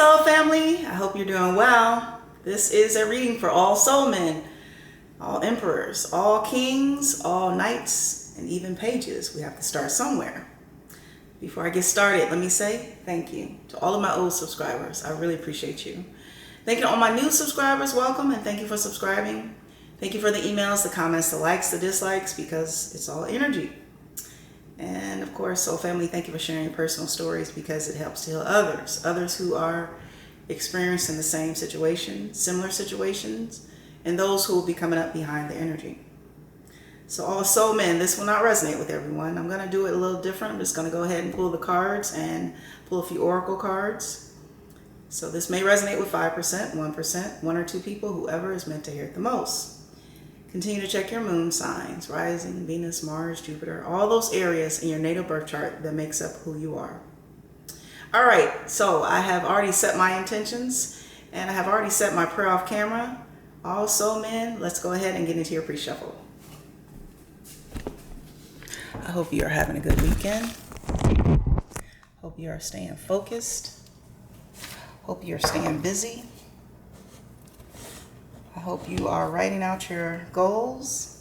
soul family, I hope you're doing well. This is a reading for all soul men, all emperors, all kings, all knights, and even pages. We have to start somewhere. Before I get started, let me say thank you to all of my old subscribers. I really appreciate you. Thank you to all my new subscribers. Welcome, and thank you for subscribing. Thank you for the emails, the comments, the likes, the dislikes, because it's all energy. And of course, soul family, thank you for sharing your personal stories, because it helps to heal others who are experiencing the same situation, similar situations, and those who will be coming up behind the energy. So all soul men, this will not resonate with everyone. I'm going to do it a little different. I'm just going to go ahead and pull the cards and pull a few oracle cards. So this may resonate with 5%, 1%, 1 or 2 people, whoever is meant to hear it the most. Continue to check your moon signs, rising, Venus, Mars, Jupiter, all those areas in your natal birth chart that makes up who you are. All right, so I have already set my intentions, and I have already set my prayer off camera. All soul men, let's go ahead and get into your pre-shuffle. I hope you are having a good weekend. Hope you are staying focused. Hope you're staying busy. I hope you are writing out your goals.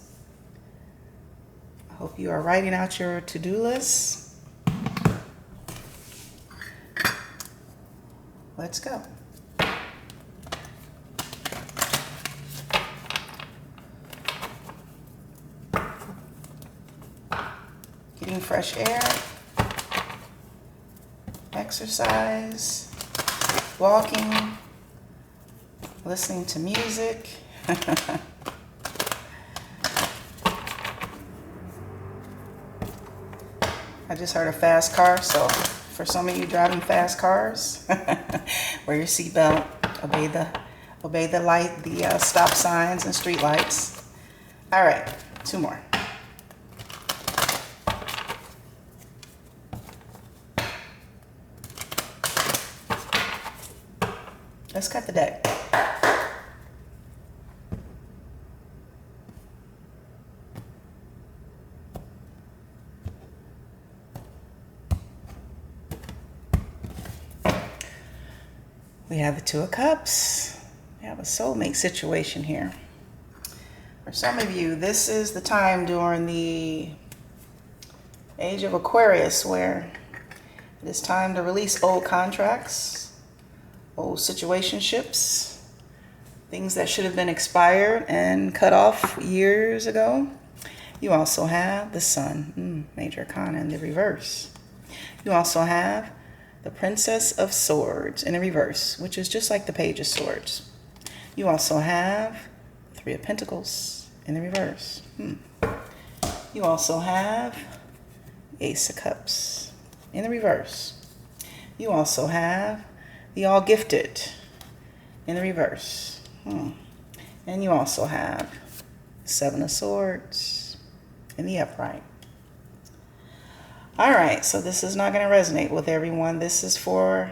I hope you are writing out your to-do lists. Let's go. Getting fresh air, exercise, walking, listening to music. I just heard a fast car, so for some of you driving fast cars, wear your seatbelt, obey the light, the stop signs and street lights. All right, 2 more. Let's cut the deck. We have the 2 of Cups. We have a soulmate situation here. For some of you, this is the time during the age of Aquarius where it is time to release old contracts, old situationships, things that should have been expired and cut off years ago. You also have the Sun, Major Arcana in the reverse. You also have the Princess of Swords in the reverse, which is just like the Page of Swords. You also have 3 of Pentacles in the reverse. You also have Ace of Cups in the reverse. You also have the All Gifted in the reverse. And you also have 7 of Swords in the upright. All right, so this is not going to resonate with everyone. This is for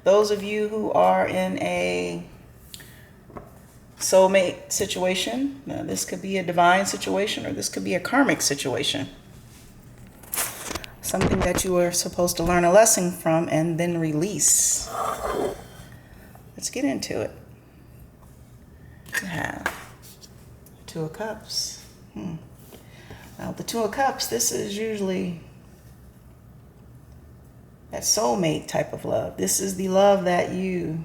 those of you who are in a soulmate situation. Now, this could be a divine situation, or this could be a karmic situation. Something that you are supposed to learn a lesson from and then release. Let's get into it. You have 2 of Cups. Now, the 2 of Cups, this is usually that soulmate type of love. This is the love that you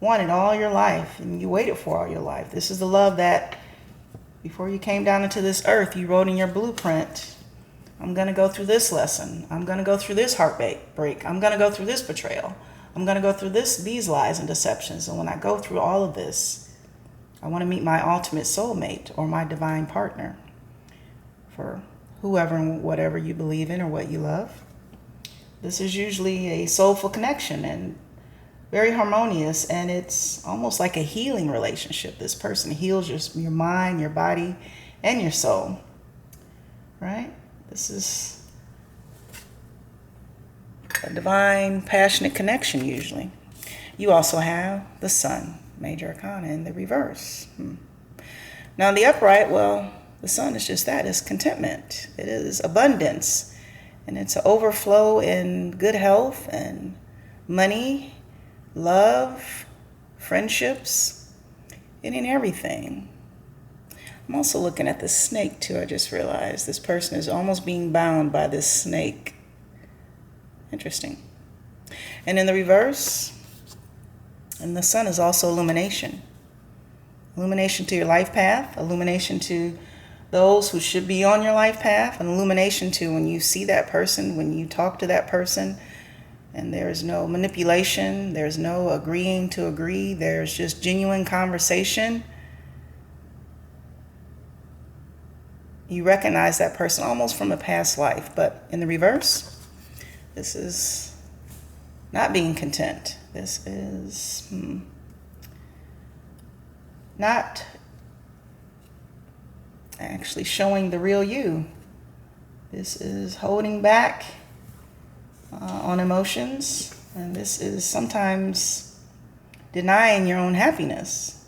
wanted all your life and you waited for all your life. This is the love that before you came down into this earth, you wrote in your blueprint, I'm going to go through this lesson. I'm going to go through this heartbreak. I'm going to go through this betrayal. I'm going to go through these lies and deceptions. And when I go through all of this, I want to meet my ultimate soulmate or my divine partner for whoever and whatever you believe in or what you love. This is usually a soulful connection and very harmonious, and it's almost like a healing relationship. This person heals your mind, your body, and your soul, right? This is a divine, passionate connection usually. You also have the Sun, Major Arcana in the reverse. Now in the upright, well, the Sun is just that. It's contentment. It is abundance. And it's an overflow in good health and money, love, friendships, and in everything. I'm also looking at the snake too. I just realized this person is almost being bound by this snake. Interesting. And in the reverse, and the sun is also illumination. Illumination to your life path, illumination to those who should be on your life path, an illumination to when you see that person, when you talk to that person, and there's no manipulation, there's no agreeing to agree, there's just genuine conversation. You recognize that person almost from a past life. But in the reverse, this is not being content. This is not actually showing the real you. This is holding back on emotions, and this is sometimes denying your own happiness.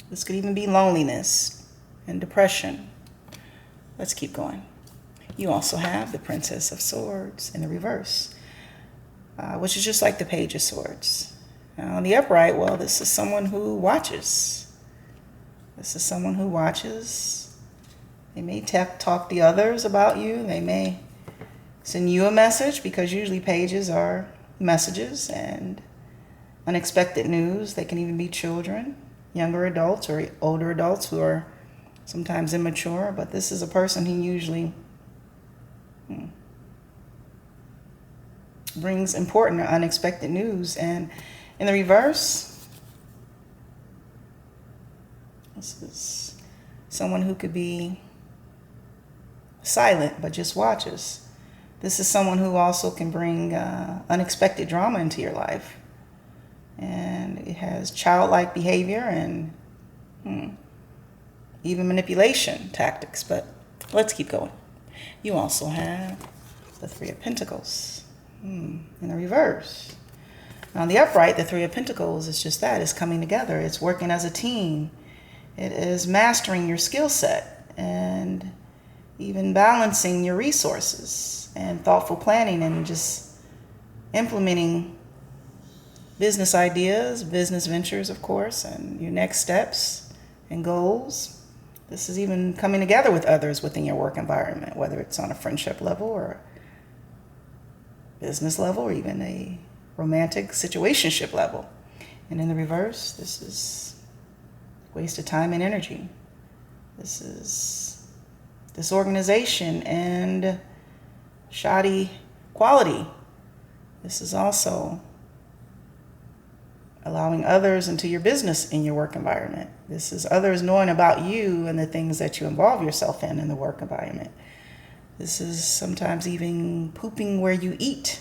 This could even be loneliness and depression. Let's keep going. You also have the Princess of Swords in the reverse, which is just like the Page of Swords. Now, on the upright, well, this is someone who watches. This is someone who watches. They may talk to others about you. They may send you a message, because usually pages are messages and unexpected news. They can even be children, younger adults or older adults who are sometimes immature. But this is a person who usually brings important or unexpected news. And in the reverse, this is someone who could be silent but just watches. This is someone who also can bring unexpected drama into your life. And it has childlike behavior and even manipulation tactics. But let's keep going. You also have the Three of Pentacles in the reverse. Now, on the upright, the Three of Pentacles is just that. It's coming together. It's working as a team. It is mastering your skill set and even balancing your resources and thoughtful planning and just implementing business ideas, business ventures, of course, and your next steps and goals. This is even coming together with others within your work environment, whether it's on a friendship level or business level or even a romantic situationship level. And in the reverse, this is waste of time and energy. This is disorganization and shoddy quality. This is also allowing others into your business in your work environment. This is others knowing about you and the things that you involve yourself in the work environment. This is sometimes even pooping where you eat,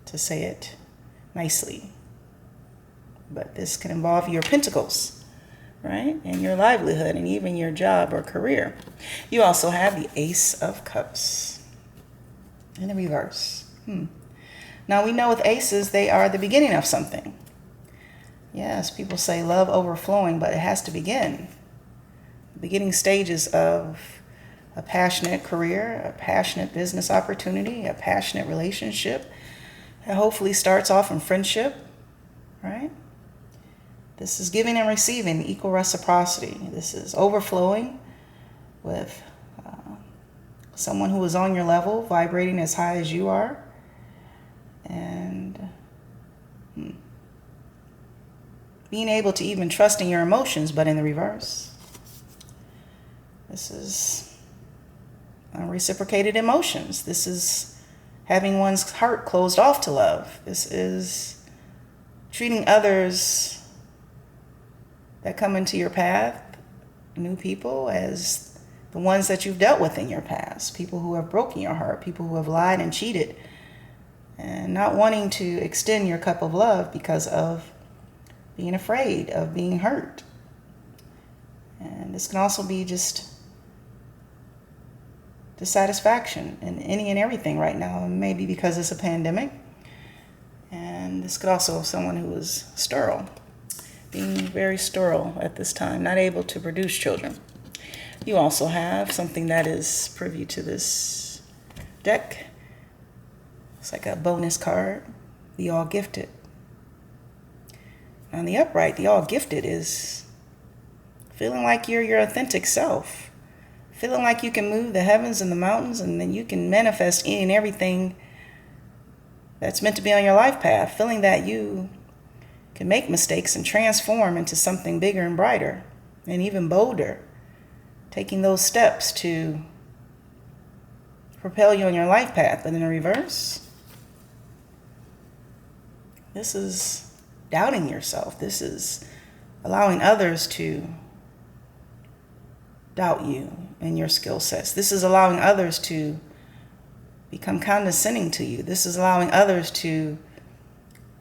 to say it nicely. But this can involve your pentacles, right? And your livelihood and even your job or career. You also have the Ace of Cups in the reverse. Now, we know with aces, they are the beginning of something. Yes, people say love overflowing, but it has to begin. The beginning stages of a passionate career, a passionate business opportunity, a passionate relationship that hopefully starts off in friendship, right? This is giving and receiving, equal reciprocity. This is overflowing with someone who is on your level, vibrating as high as you are. And being able to even trust in your emotions, but in the reverse. This is reciprocated emotions. This is having one's heart closed off to love. This is treating others that come into your path, new people, as the ones that you've dealt with in your past. People who have broken your heart, people who have lied and cheated, and not wanting to extend your cup of love because of being afraid of being hurt. And this can also be just dissatisfaction in any and everything right now. Maybe because it's a pandemic. And this could also be someone who is sterile, being very sterile at this time, not able to produce children. You also have something that is privy to this deck, It's like a bonus card. The all gifted. On the upright, the all gifted is feeling like you're your authentic self. Feeling like you can move the heavens and the mountains, and then you can manifest any and everything that's meant to be on your life path. Feeling that you can make mistakes and transform into something bigger and brighter and even bolder. Taking those steps to propel you on your life path. But in the reverse, this is doubting yourself. This is allowing others to doubt you and your skill sets. This is allowing others to become condescending to you. This is allowing others to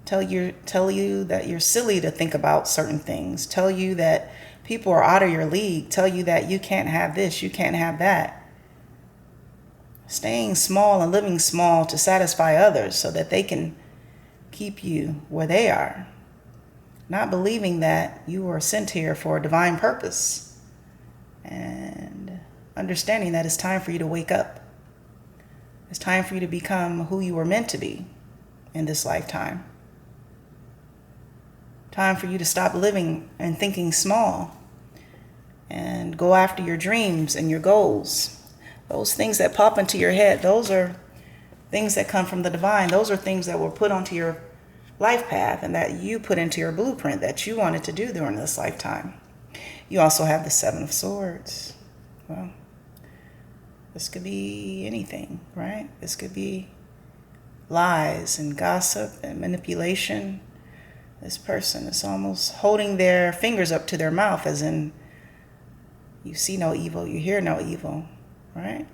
tell you that you're silly to think about certain things. Tell you that people are out of your league. Tell you that you can't have this, you can't have that. Staying small and living small to satisfy others so that they can keep you where they are. Not believing that you are sent here for a divine purpose. And understanding that it's time for you to wake up. It's time for you to become who you were meant to be in this lifetime. Time for you to stop living and thinking small and go after your dreams and your goals. Those things that pop into your head, those are things that come from the divine. Those are things that were put onto your life path and that you put into your blueprint that you wanted to do during this lifetime. You also have the Seven of Swords. Well, this could be anything, right? This could be lies and gossip and manipulation. This person is almost holding their fingers up to their mouth, as in, you see no evil, you hear no evil, right?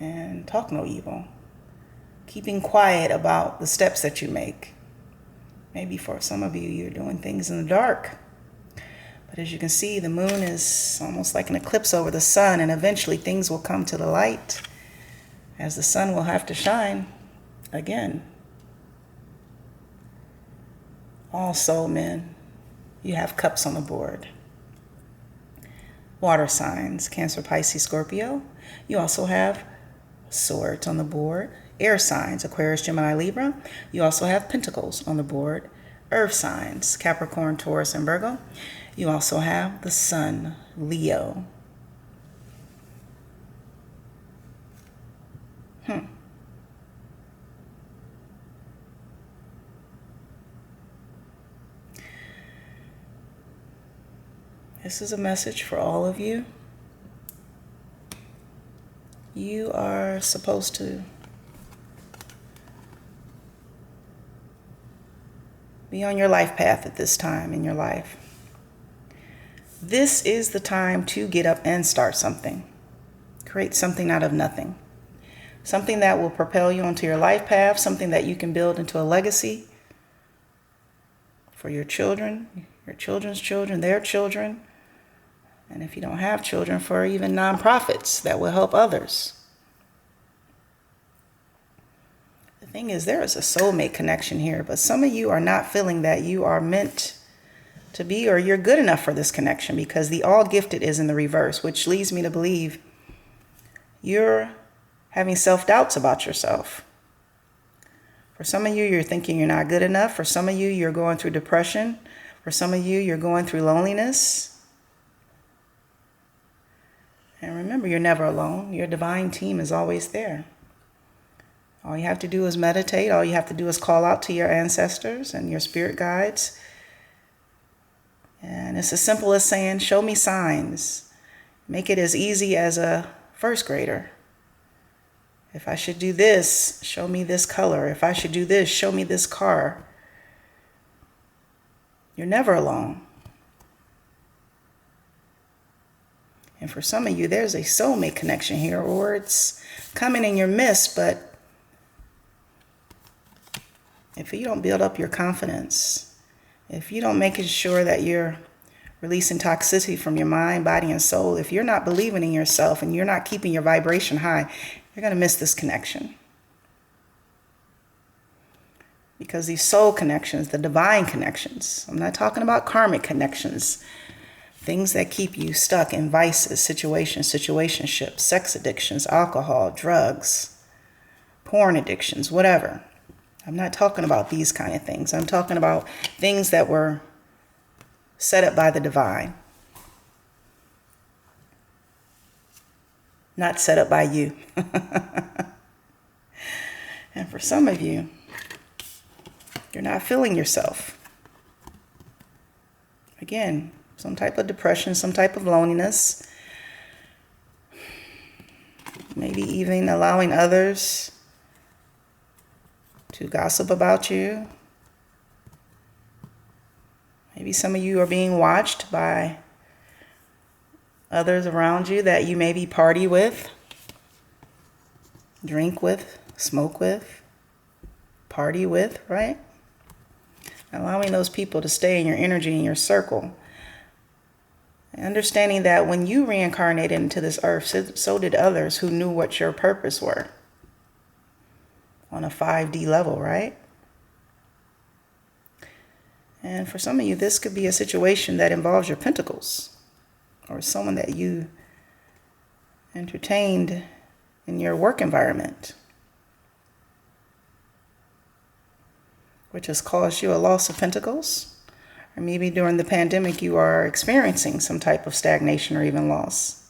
And talk no evil. Keeping quiet about the steps that you make. Maybe for some of you, you're doing things in the dark. But as you can see, the moon is almost like an eclipse over the sun, and eventually things will come to the light as the sun will have to shine again. All soul men, you have cups on the board. Water signs, Cancer, Pisces, Scorpio. You also have swords on the board. Air signs, Aquarius, Gemini, Libra. You also have pentacles on the board. Earth signs, Capricorn, Taurus, and Virgo. You also have the sun, Leo. This is a message for all of you. You are supposed to be on your life path at this time in your life. This is the time to get up and start something. Create something out of nothing. Something that will propel you onto your life path, something that you can build into a legacy for your children, your children's children, their children, and if you don't have children, for even nonprofits that will help others. The thing is, there is a soulmate connection here, but some of you are not feeling that you are meant to be, or you're good enough for this connection, because the all gifted is in the reverse, which leads me to believe you're having self-doubts about yourself. For some of you, you're thinking you're not good enough. For some of you, you're going through depression. For some of you, you're going through loneliness. And remember, you're never alone. Your divine team is always there. All you have to do is meditate. All you have to do is call out to your ancestors and your spirit guides. And it's as simple as saying, show me signs. Make it as easy as a first grader. If I should do this, show me this color. If I should do this, show me this car. You're never alone. And for some of you, there's a soulmate connection here, or it's coming in your midst, but if you don't build up your confidence, if you don't make sure that you're releasing toxicity from your mind, body, and soul, if you're not believing in yourself and you're not keeping your vibration high, you're going to miss this connection. Because these soul connections, the divine connections, I'm not talking about karmic connections, things that keep you stuck in vices, situationships, sex addictions, alcohol, drugs, porn addictions, whatever. I'm not talking about these kind of things. I'm talking about things that were set up by the divine, not set up by you. And for some of you, you're not feeling yourself. Again, some type of depression, some type of loneliness. Maybe even allowing others to gossip about you. Maybe some of you are being watched by others around you that you maybe party with, drink with, smoke with, party with, right? Allowing those people to stay in your energy, in your circle. Understanding that when you reincarnated into this earth, so did others who knew what your purpose were. On a 5D level, right? And for some of you, this could be a situation that involves your Pentacles, or someone that you entertained in your work environment, which has caused you a loss of Pentacles. Or maybe during the pandemic, you are experiencing some type of stagnation or even loss.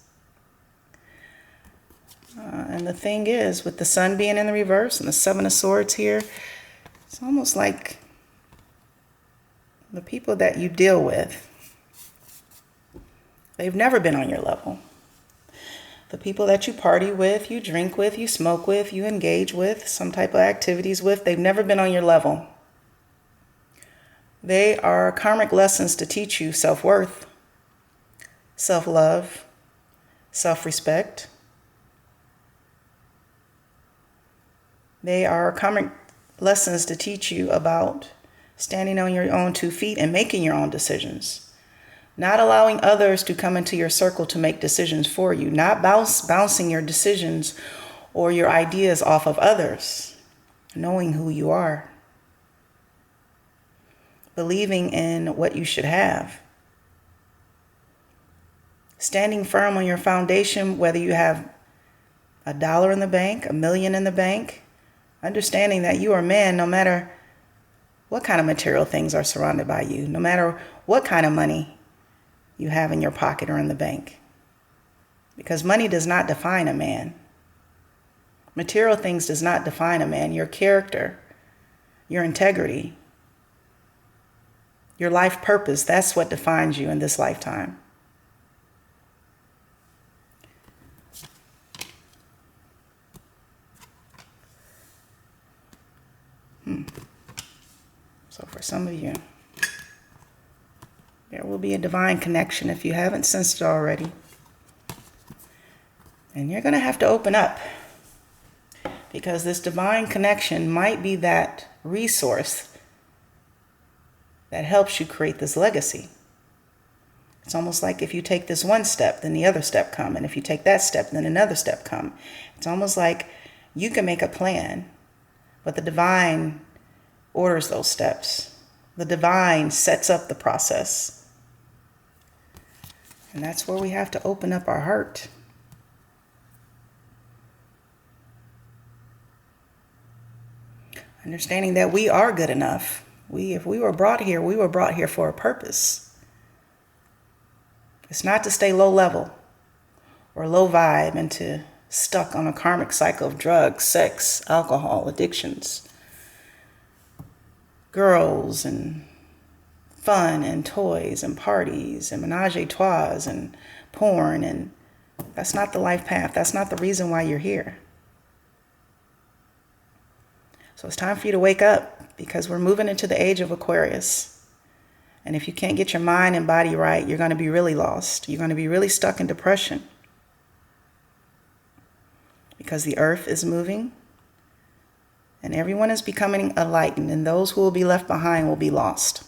And the thing is, with the Sun being in the reverse and the Seven of Swords here, it's almost like the people that you deal with, they've never been on your level. The people that you party with, you drink with, you smoke with, you engage with, some type of activities with, they've never been on your level. They are karmic lessons to teach you self-worth, self-love, self-respect. They are karmic lessons to teach you about standing on your own 2 feet and making your own decisions. Not allowing others to come into your circle to make decisions for you. Not bouncing your decisions or your ideas off of others. Knowing who you are. Believing in what you should have. Standing firm on your foundation, whether you have $1 in the bank, $1 million in the bank. Understanding that you are man no matter what kind of material things are surrounded by you. No matter what kind of money you have in your pocket or in the bank. Because money does not define a man. Material things does not define a man. Your character, your integrity, your life purpose, that's what defines you in this lifetime. So for some of you, there will be a divine connection if you haven't sensed it already. And you're going to have to open up, because this divine connection might be that resource that helps you create this legacy. It's almost like if you take this one step, then the other step come. And if you take that step, then another step come. It's almost like you can make a plan, but the divine orders those steps. The divine sets up the process. And that's where we have to open up our heart. Understanding that we are good enough. If we were brought here, we were brought here for a purpose. It's not to stay low level or low vibe and to stuck on a karmic cycle of drugs, sex, alcohol, addictions, girls and fun and toys and parties and menage a trois and porn. And that's not the life path. That's not the reason why you're here. So it's time for you to wake up, because we're moving into the age of Aquarius. And if you can't get your mind and body right, you're going to be really lost. You're going to be really stuck in depression. Because the earth is moving and everyone is becoming enlightened, and those who will be left behind will be lost.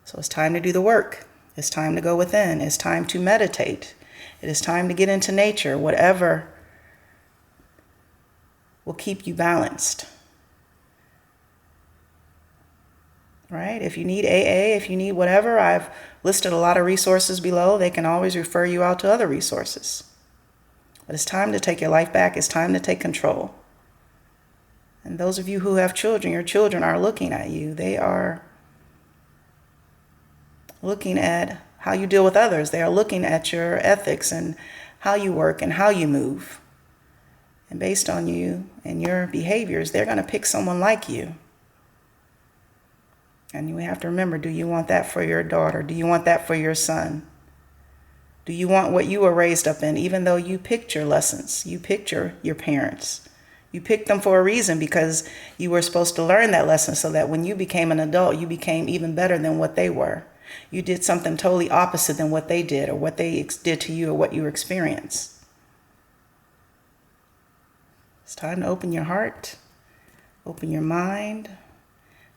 So it's time to do the work. It's time to go within. It's time to meditate. It is time to get into nature, whatever will keep you balanced. Right? If you need AA, if you need whatever, I've listed a lot of resources below. They can always refer you out to other resources. But it's time to take your life back. It's time to take control. And those of you who have children, your children are looking at you. They are looking at how you deal with others. They are looking at your ethics and how you work and how you move. And based on you and your behaviors, they're going to pick someone like you. And you have to remember, do you want that for your daughter? Do you want that for your son? Do you want what you were raised up in, even though you picked your lessons? You picked your parents. You picked them for a reason, because you were supposed to learn that lesson so that when you became an adult, you became even better than what they were. You did something totally opposite than what they did, or what they did to you, or what you experienced. It's time to open your heart, open your mind,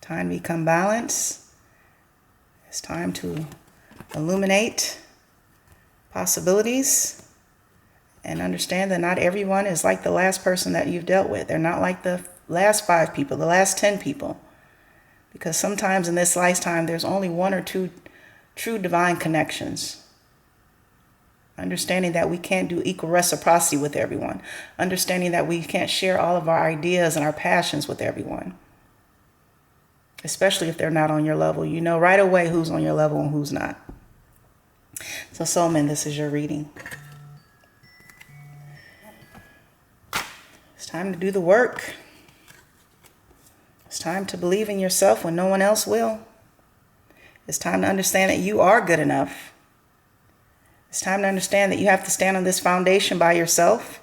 time to become balanced. It's time to illuminate possibilities and understand that not everyone is like the last person that you've dealt with. They're not like the last 5 people, the last 10 people. Because sometimes in this lifetime, there's only 1 or 2 true divine connections. Understanding that we can't do equal reciprocity with everyone. Understanding that we can't share all of our ideas and our passions with everyone. Especially if they're not on your level. You know right away who's on your level and who's not. So soulman, this is your reading. It's time to do the work. It's time to believe in yourself when no one else will. It's time to understand that you are good enough. It's time to understand that you have to stand on this foundation by yourself.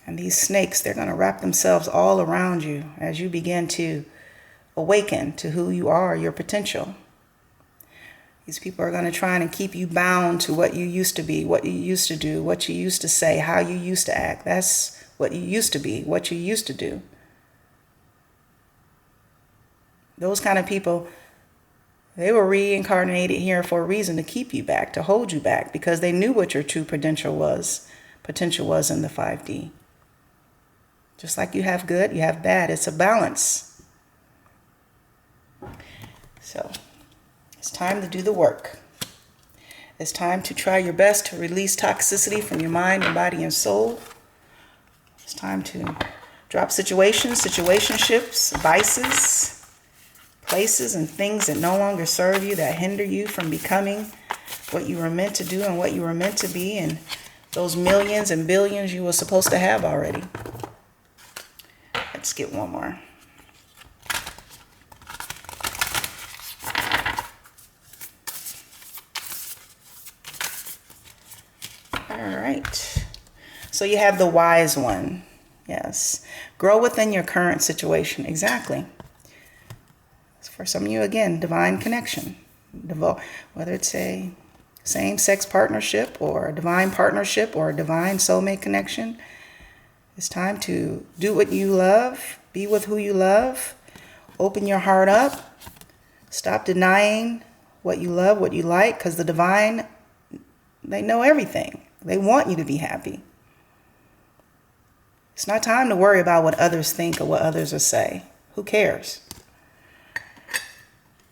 And these snakes, they're going to wrap themselves all around you as you begin to awaken to who you are, your potential. These people are going to try and keep you bound to what you used to be, what you used to do, what you used to say, how you used to act. That's what you used to be, what you used to do. Those kind of people, they were reincarnated here for a reason, to keep you back, to hold you back, because they knew what your true potential was in the 5D. Just like you have good, you have bad. It's a balance. So it's time to do the work. It's time to try your best to release toxicity from your mind and body and soul. It's time to drop situations, situationships, vices, places and things that no longer serve you, that hinder you from becoming what you were meant to do and what you were meant to be, and those millions and billions you were supposed to have already. Let's get one more. All right. So you have the wise one. Yes. Grow within your current situation. Exactly. For some of you, again, divine connection. Whether it's a same-sex partnership or a divine partnership or a divine soulmate connection. It's time to do what you love. Be with who you love. Open your heart up. Stop denying what you love, what you like, because the divine, they know everything. They want you to be happy. It's not time to worry about what others think or what others will say. Who cares?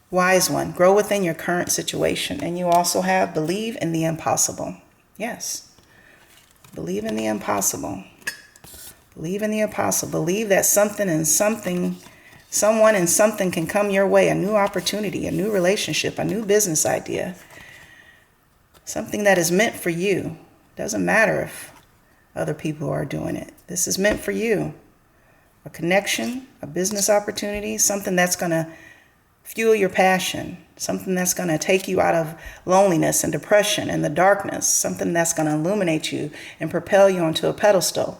Wise one, grow within your current situation. And you also have believe in the impossible. Yes. Believe in the impossible. Believe in the impossible. Believe that someone and something can come your way. A new opportunity, a new relationship, a new business idea. Something that is meant for you. Doesn't matter if other people are doing it. This is meant for you. A connection, a business opportunity, something that's going to fuel your passion, something that's going to take you out of loneliness and depression and the darkness, something that's going to illuminate you and propel you onto a pedestal.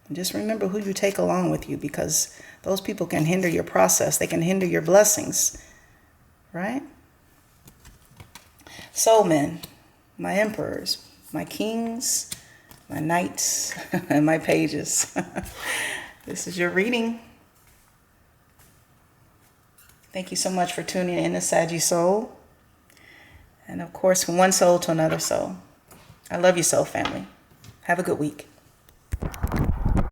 And just remember who you take along with you, because those people can hinder your process. They can hinder your blessings, right? Soulmen, my emperors, my kings, my knights, and my pages. This is your reading. Thank you so much for tuning in to Sagii Soul. And of course, from one soul to another soul. I love you, soul family. Have a good week.